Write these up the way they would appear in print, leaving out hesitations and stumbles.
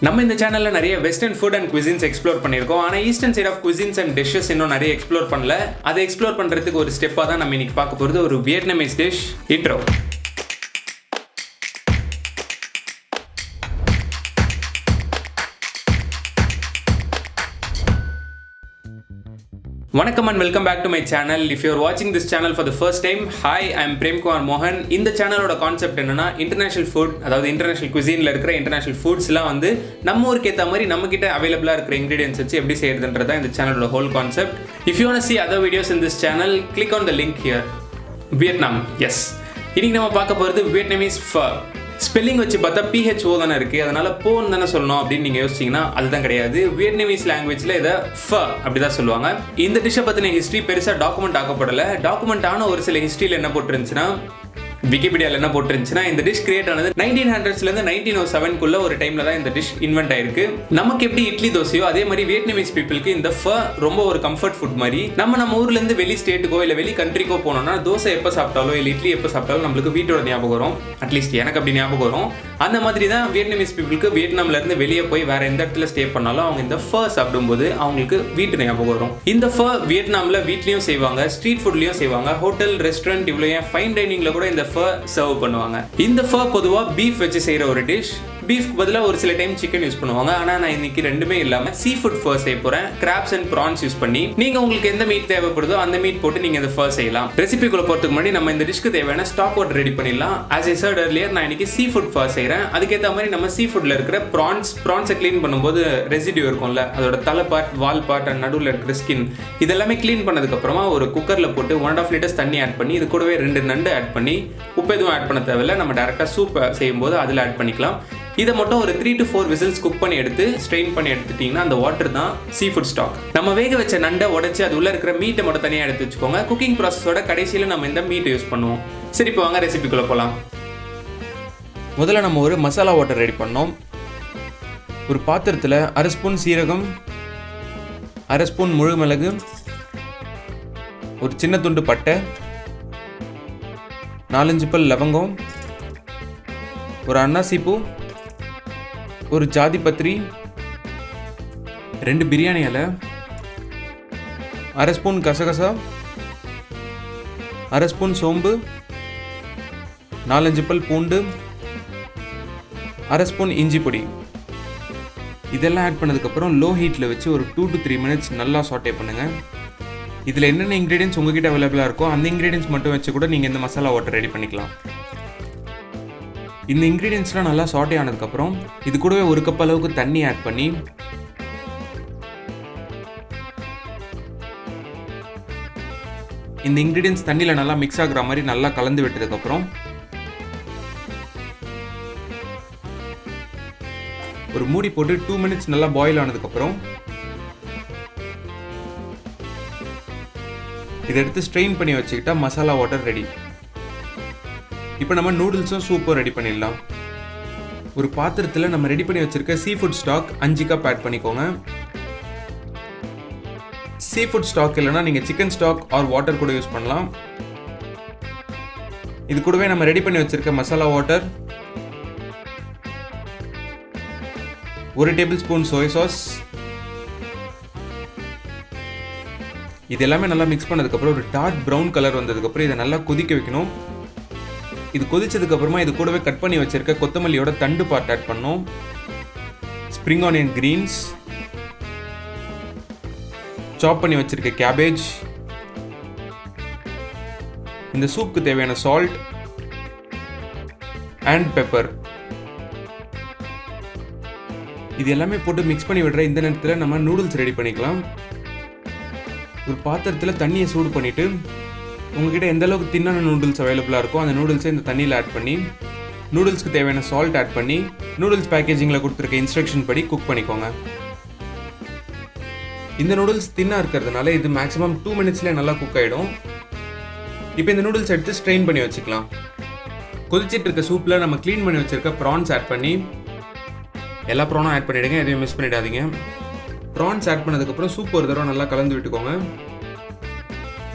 நம்ம இந்த சேனல்ல நிறைய western food and cuisines explore பண்ணியிருக்கோம். ஆனால் eastern side of cuisines and dishes இன்னும் நிறைய எக்ஸ்ப்ளோர் பண்ணல. அதை எக்ஸ்ப்ளோர் பண்ணுறதுக்கு ஒரு ஸ்டெப்பாக தான் நம்ம இன்னைக்கு பார்க்க போகிறது ஒரு வியட்நாமீஸ் டிஷ் இன்ட்ரோ. வணக்கம் and welcome back to my channel. If you are watching this channel for the first time, hi, I am Premkumar Mohan. இந்த சேனலோட கான்செப்ட் என்னன்னா இன்டர்நேஷனல் ஃபுட், அதாவது இன்டர்நேஷனல் cuisineல இருக்கிற இன்டர்நேஷனல் ஃபுட்ஸ்லாம் வந்து நம்ம ஊருக்கு ஏற்ற மாதிரி நம்ம கிட்ட அவைலபிளா இருக்கிற இன்கிரீடியன்ஸ் வச்சு எப்படி செய்யறதுன்றது தான் இந்த சேனலோட whole concept. If you want to see other videos in this channel, click on the link here. Vietnam, yes. இன்னைக்கு நம்ம பார்க்க போகிறது வியட்நாமீஸ் ஃபோ. ஸ்பெல்லிங் வச்சு பார்த்தா PHO தானே இருக்குது, அதனால் போன்னு தானே சொல்லணும் அப்படின்னு நீங்கள் யோசிச்சிங்கன்னா அதுதான் கிடையாது. வியட்நாமீஸ் லாங்குவேஜில் இதை ஃபோ அப்படி தான் சொல்லுவாங்க. இந்த டிஷ்ஷை பற்றின ஹிஸ்ட்ரி பெருசாக டாக்குமெண்ட் ஆக்கப்படலை. டாக்குமெண்ட் ஆன ஒரு சில ஹிஸ்ட்ரியில் என்ன போட்டுருந்துச்சுன்னா, விக்கிபீடியாவில் என்ன போட்டுருந்துச்சுன்னா, இந்த டிஷ் கிரியேட் ஆனது 1900s 1907 ஒரு டைமில் தான் இந்த டிஷ் இன்வென்ட் ஆயிருக்கு. நமக்கு எப்படி இட்லி தோசையோ அதே மாதிரி வியட்நாமீஸ் பீப்புளுக்கு இந்த ஃபோ ரொம்ப ஒரு கம்ஃபர்ட் ஃபுட் மாதிரி. நம்ம ஊர்லேருந்து வெளி ஸ்டேட்டுக்கோ இல்லை வெளி கண்ட்ரிக்கோ போனோம்னா தோசை எப்போ சாப்பிட்டாலோ இல்லை இட்லி எப்போ சாப்பிட்டாலும் நம்மளுக்கு வீட்டோட ஞாபகம் வரும். அட்லீஸ்ட் எனக்கு அப்படி ஞாபகம் வரும். அந்த மாதிரி தான் வியட்நாமீஸ் பீப்புளுக்கு வியட்நாம்லேருந்து வெளியே போய் வேற எந்த இடத்துல ஸ்டே பண்ணாலும் அவங்க இந்த ஃபோ சாப்பிடும்போது அவங்களுக்கு வீட்டு ஞாபகம் வரும். இந்த ஃபோ வியட்நாமில் வீட்லேயும் செய்வாங்க, ஸ்ட்ரீட் ஃபுட்லேயும் செய்வாங்க, ஹோட்டல் ரெஸ்டாரண்ட் இவ்வளோ ஏன் ஃபைன் டைனிங்கில் கூட இந்த ஃபோ சர்வ் பண்ணுவாங்க. இந்த ஃபோ பொதுவாக பீஃப் வச்சு செய்கிற ஒரு டிஷ். பீஃப்க்கு பதிலாக ஒரு சில டைம் சிக்கன் யூஸ் பண்ணுவாங்க. ஆனால் நான் இன்னைக்கு ரெண்டுமே இல்லாமல் சீ ஃபுட் ஃபோ செய்ய போகிறேன். கிராப்ஸ் அண்ட் ப்ரான்ஸ் யூஸ் பண்ணி. நீங்கள் உங்களுக்கு எந்த மீட் தேவைப்படுதோ அந்த மீட் போட்டு நீங்கள் இந்த ஃபோ செய்யலாம். ரெசிபிக்குள்ள போகிறதுக்கு முன்னாடி நம்ம இந்த டிஷ்க்கு தேவையான ஸ்டாக் வாட்டர் ரெடி பண்ணிடலாம். ஆஸ் ஐ சர்ட் earlier, நான் இன்னைக்கு சீ ஃபுட் ஃபோ செய்கிறேன். அதுக்கேற்ற மாதிரி நம்ம சீ ஃபுட்டில் இருக்கிற ப்ரான்ஸை க்ளீன் பண்ணும்போது ரெசிடியூ இருக்கும்ல, அதோட தலை பார்ட், வால் பார்ட் அண்ட் நடுவில் இருக்கிற ஸ்கின், இதெல்லாமே க்ளீன் பண்ணதுக்கப்புறமா ஒரு குக்கரில் போட்டு 1.5 liters தண்ணி ஆட் பண்ணி இது கூடவே 2 நண்டு ஆட் பண்ணி, உப்பு எதுவும் ஆட் பண்ண தேவையில்லை. நம்ம டேரெக்டாக சூப் செய்யும்போது அதில் ஆட் பண்ணிக்கலாம். இதை மட்டும் ஒரு 3 to 4 விசில்ஸ் குக் பண்ணி எடுத்து ஸ்ட்ரெயின் பண்ணி எடுத்துட்டிங்கன்னா அந்த வாட்டர் தான் சீ ஃபுட் ஸ்டாக். நம்ம வேக வச்ச நண்டை உடச்சி அது உள்ள இருக்கிற மீட்டை மட்டும் தனியாக எடுத்து வச்சுக்கோங்க. குக்கிங் ப்ராசஸோட கடைசியில் நம்ம இந்த மீட்டை யூஸ் பண்ணுவோம். சரி, இப்போ வாங்க ரெசிபிக்குள்ளே போகலாம். முதல்ல நம்ம ஒரு மசாலா வாட்டர் ரெடி பண்ணோம். ஒரு பாத்திரத்தில் 1/2 ஸ்பூன் சீரகம், 1/2 ஸ்பூன் முழு மிளகு, ஒரு சின்ன துண்டு பட்டை, 4-5 பல் லவங்கம், ஒரு அன்னாசி பூ, ஒரு ஜாதி பத்திரி, 2 பிரியாணி இலை, 1/2 ஸ்பூன் கசகசா, 1/2 ஸ்பூன் சோம்பு, 4-5 பல் பூண்டு, 1/2 ஸ்பூன் இஞ்சி பொடி. இதெல்லாம் ஆட் பண்ணதுக்கப்புறம் லோ ஹீட்டில் வச்சு ஒரு 2 to 3 minutes நல்லா சாட்டே பண்ணுங்கள். இதில் என்னென்ன இன்க்ரீடியன்ஸ் உங்ககிட்ட அவைலபிளாக இருக்கோ அந்த இன்க்ரீடியன்ஸ் மட்டும் வச்சு கூட நீங்கள் இந்த மசாலா வாட்டர் ரெடி பண்ணிக்கலாம். இந்த இன்க்ரீடியன்ஸ்லாம் நல்லா சாட்டே ஆனதுக்கப்புறம் இது கூடவே 1 கப் அளவுக்கு தண்ணி ஆட் பண்ணி இந்த இன்க்ரீடியன்ஸ் தண்ணியில் நல்லா மிக்ஸ் ஆகுற மாதிரி நல்லா கலந்து விட்டதுக்கப்புறம் ஒரு மூடி போட்டு 2 minutes நல்லா பாயில் ஆனதுக்கப்புறம் இதை எடுத்து ஸ்ட்ரெயின் பண்ணி வச்சுக்கிட்டா மசாலா வாட்டர் ரெடி. இப்போ நம்ம நூடுல்ஸும் சூப்பும் ரெடி பண்ணிடலாம். ஒரு பாத்திரத்தில் நம்ம ரெடி பண்ணி வச்சுருக்க sea food stock 5 cup add பண்ணிக்கோங்க. சீ ஃபுட் ஸ்டாக் இல்லைனா நீங்கள் சிக்கன் ஸ்டாக் ஆர் வாட்டர் கூட யூஸ் பண்ணலாம். இது கூடவே நம்ம ரெடி பண்ணி வச்சுருக்க masala water, 1 tablespoon soya sauce, இது எல்லாமே நல்லா மிக்ஸ் பண்ணதுக்கப்புறம் ஒரு டார்க் ப்ரௌன் கலர் வந்ததுக்கப்புறம் இதை நல்லா கொதிக்க வைக்கணும். இது கொதிச்சதுக்கப்புறமா இது கூடவே கட் பண்ணி வச்சிருக்க கொத்தமல்லியோட தண்டு பார்ட் ஆட் பண்ணோம், ஸ்ப்ரிங் ஆனியன் கிரீன்ஸ், சாப் பண்ணி வச்சிருக்க கேபேஜ், இந்த சூப்புக்கு தேவையான சால்ட் அண்ட் பெப்பர். இது எல்லாமே போட்டு மிக்ஸ் பண்ணி விடுற இந்த நேரத்தில் நம்ம நூடுல்ஸ் ரெடி பண்ணிக்கலாம். ஒரு பாத்திரத்தில் தண்ணியை சூடு பண்ணிவிட்டு உங்ககிட்ட எந்த அளவுக்கு தின்னான நூடுல்ஸ் அவைலபிளாக இருக்கோ அந்த நூடுல்ஸை இந்த தண்ணியில் ஆட் பண்ணி நூடுல்ஸ்க்கு தேவையான சால்ட் ஆட் பண்ணி நூடுல்ஸ் பேக்கேஜிங்கில் கொடுத்துருக்க இன்ஸ்ட்ரக்ஷன் படி குக் பண்ணிக்கோங்க. இந்த நூடுல்ஸ் தின்னாக இருக்கிறதுனால இது மேக்ஸிமம் 2 minutesல நல்லா குக் ஆகிடும். இப்போ இந்த நூடுல்ஸ் எடுத்து ஸ்ட்ரெயின் பண்ணி வச்சுக்கலாம். கொதிச்சிட்டு இருக்க சூப்பில் நம்ம க்ளீன் பண்ணி வச்சுருக்க ப்ரான்ஸ் ஆட் பண்ணி எல்லா ப்ரானும் ஆட் பண்ணிவிடுங்க, எதையும் மிஸ் பண்ணிடாதீங்க. ப்ரான்ஸ் ஆட் பண்ணதுக்கப்புறம் சூப் ஒரு தடவை நல்லா கலந்து விட்டுக்கோங்க.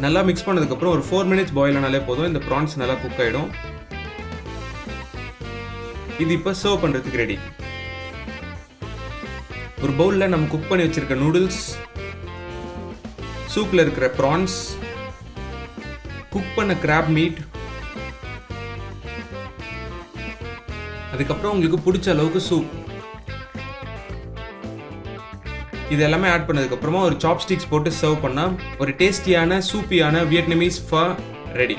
நல்லா மிக்ஸ் பண்ணதுக்கப்புறம் ஒரு 4 minutes பாயில் ஆனாலே போதும். இந்த ப்ரான்ஸ் நல்லா குக் ஆகிடும். இது இப்போ சர்வ் பண்ணுறதுக்கு ரெடி. ஒரு பவுலில் நம்ம குக் பண்ணி வச்சுருக்க நூடுல்ஸ், சூப்பில் இருக்கிற ப்ரான்ஸ், குக் பண்ண கிராப் மீட், அதுக்கப்புறம் உங்களுக்கு பிடிச்ச அளவுக்கு சூப், இது எல்லாமே ஆட் பண்ணதுக்கப்புறமா ஒரு சாப்ஸ்டிக்ஸ் போட்டு சர்வ் பண்ணால் ஒரு டேஸ்டியான சூப்பியான வியட்நாமீஸ் ஃபா ரெடி.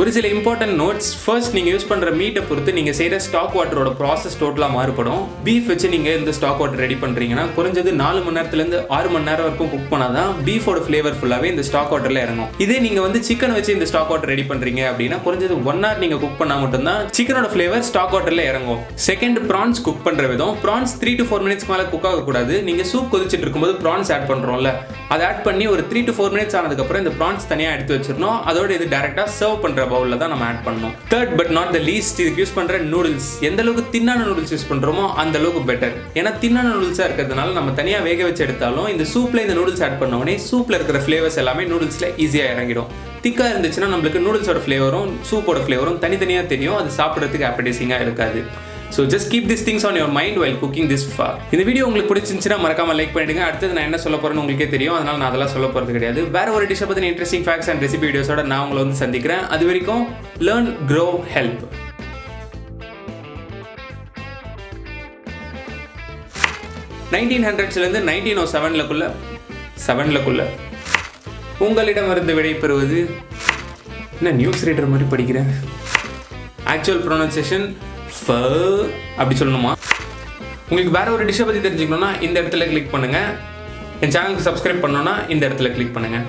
ஒரு சில இம்பார்ட்டன்ட் நோட்ஸ். ஃபர்ஸ்ட், நீங்கள் யூஸ் பண்ணுற மீட்டை பொறுத்து நீங்கள் செய்கிற ஸ்டாக் வாட்டரோட ப்ராசஸ் டோட்டலாக மாறுபடும். பீஃப் வச்சு நீங்கள் இந்த ஸ்டாக் வாட்டர் ரெடி பண்ணுறீங்கன்னா குறைஞ்சது 4 மணி நேரத்துலேருந்து 6 மணி நேரம் வரைக்கும் குக் பண்ணால் தான் பீஃபோட ஃப்ளேவர் ஃபுல்லாகவே இந்த ஸ்டாக் வாட்டரில் இறங்கும். இதே நீங்கள் வந்து சிக்கன் வச்சு இந்த ஸ்டாக் வாட்டர் ரெடி பண்ணுறீங்க அப்படின்னா குறைஞ்சது 1 hour நீங்கள் குக் பண்ணால் மட்டும்தான் சிக்கனோட ஃப்ளேவர் ஸ்டாக் வாட்டரில் இறங்கும். செகண்ட், ப்ரான்ஸ் குக் பண்ணுற விதம். ப்ரான்ஸ் 3 to 4 minutes மேலே குக் ஆகக்கூடாது. நீங்கள் சூப் கொதிச்சுட்டு இருக்கும்போது ப்ரான்ஸ் ஆட் பண்ணுறோம்ல, அதை ஆட் பண்ணி ஒரு 3 to 4 minutes ஆனதுக்கப்புறம் இந்த ப்ரான்ஸ் தனியாக எடுத்து வச்சிடணும். அதோட இது டேரெக்டாக சர்வ் பண்ணுற பவுலில் தான் நம்ம ஆட் பண்ணணும். Third but not the least, இதுக்கு யூஸ் பண்ற நூடுல்ஸ். எந்த அளவுக்கு தின்னான நூடுல்ஸ் யூஸ் பண்றோமோ அந்த அளவுக்கு பெட்டர். ஏன்னா தின்னான நூடுல்ஸா இருக்கிறதுனால நம்ம தனியா வேக வச்சு எடுத்தாலும் இந்த சூப்ல இந்த நூடுல்ஸ் ஆட் பண்ண உடனே சூப்ல இருக்கிற ஃபிளேவர்ஸ் எல்லாமே நூடுல்ஸ்ல ஈஸியா இறங்கிடும். திக்கா இருந்துச்சுன்னா நம்மளுக்கு நூடுல்ஸோட ஃபிளேவரும் சூப்போட ஃபிளேவரும் தனித்தனியா தெரியும். அது சாப்பிட்றதுக்கு appetizing-ஆ இருக்காது. So just keep these things on your mind while cooking this far. இந்த வீடியோ உங்களுக்கு பிடிச்சிருந்துச்சுன்னா மறக்காம லைக் பண்ணிடுங்க. அடுத்தது நான் என்ன சொல்ல போறேன்னு உங்களுக்கே தெரியும், அதனால நான் அதெல்லாம் சொல்ல போறது கிடையாது. வேற ஒரு டிஷ்ஷை பத்தின இன்ட்ரெஸ்டிங் ஃபேக்ட்ஸ் அண்ட் ரெசிபி வீடியோஸோட நான் உங்களை வந்து சந்திக்கிறேன். அது வரைக்கும் learn, grow, help. 1900s 1907 உங்களிடமிருந்து விடைபெறுவது என்ன நியூஸ் ரீடர் மாதிரி படிக்கிறேன். ஆக்சுவல் ப்ரொனன்சியேஷன் அப்படி சொல்லணுமா? உங்களுக்கு வேற ஒரு டிஷ்ஷை பற்றி தெரிஞ்சுக்கணும்னா இந்த இடத்துல கிளிக் பண்ணுங்க. என் சேனலுக்கு சப்ஸ்கிரைப் பண்ணணும்னா இந்த இடத்துல கிளிக் பண்ணுங்க.